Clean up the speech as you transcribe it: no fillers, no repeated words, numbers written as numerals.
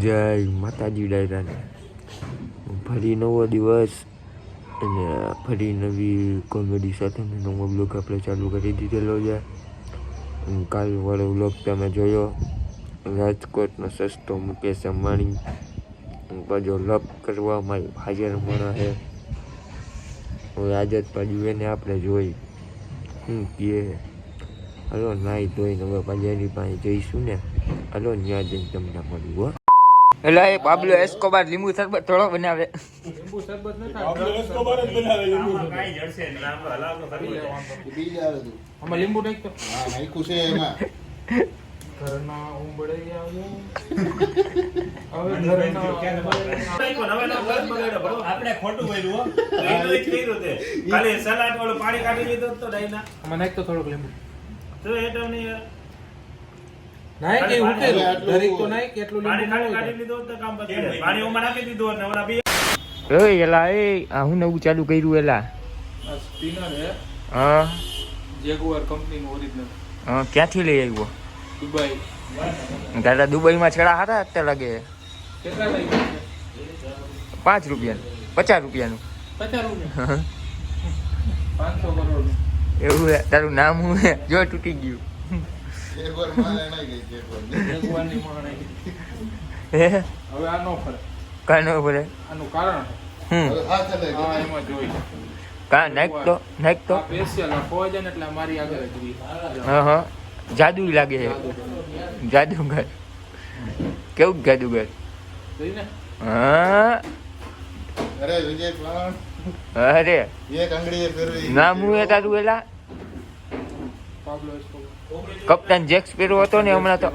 જય માતાજી ડાયરાને ફરી નવો દિવસ અને ફરી નવી કોમેડી સાથેનો નવો બ્લોગ આપણે ચાલુ કરી દીધેલો છે. કાલ વાળો બ્લોગ તમે જોયો. રાજકોટનો સસ્તો મુકેશ અંબાણી પાછો લપ કરવામાં હાજર મળે છે. હવે આજે જ પાછું એને આપણે જોઈ શું કહે. હલો નાઈ ધોઈને હવે પાછી એની પાસે જઈશું ને. હલો ત્યાં જઈને તમને મળ્યું હો. એટલે એ પાબ્લો એસ્કોબાર લીંબુ શરબત થોડો બનાવે. લીંબુ શરબત ન થાય, પાબ્લો એસ્કોબાર જ બનાવે. લીંબુ કાઈ જડશે ને આપણે હલાવતો કરી લેવાનું. બી આવે તું આમાં લીંબુ નાખ તો. હા નાખ્યું છે એમાં. ઘરના ઉંબળે આવું. હવે ઘરના આપણે ખોટું કર્યું હો. એ જ કર્યું તે. ખાલી સલાડ વાળું પાણી કાઢી લીધું તો ડાઈના. આમાં નાખ તો થોડુંક લીંબુ. તો એટો ની નાય કે ઉઠે દરેક તો નાય કે એટલું લીંબુ કાઢી લીધો તો કામ બચે. પાણી ઓમાં નાખી દીધું અને ઓલા બી ઓય એલા એ આ હું નવું ચાલુ કર્યું એલા. આ સ્પિનર હે. હા જેગુઆર કંપની નું ઓરિજિનલ. હા ક્યાંથી લઈ આવ્યો? દુબઈ. દાદા દુબઈમાં છેડા હતા અત્યારે લાગે. કેટલા લઈ ગયા? 5 રૂપિયાનું 50 રૂપિયાનું 50 રૂપિયા 500 કરોડ એવું હે. તારું નામ હું હે જો તૂટી ગયું. જેગુઆર માં એના ગઈ જેગુઆર ની માં હે હવે આ નો ફરે. કાનો ભરે આનું કારણ હા એમાં જોઈ કા નાખ તો આ સ્પેશિયલ આ પોઈઝન એટલે મારી આગળ જ રહી. હા હા જાદુ લાગે છે. જાદુગર કેવું જાદુગર જોઈને હા. અરે વિજય પ્લાન અરે એક આંગળીએ ફેરવી નામ હું એ તારું એલા પાબ્લો એસ્કોબાર કપ્તાન જેક્સ પેરો હતો ને હમણાં તો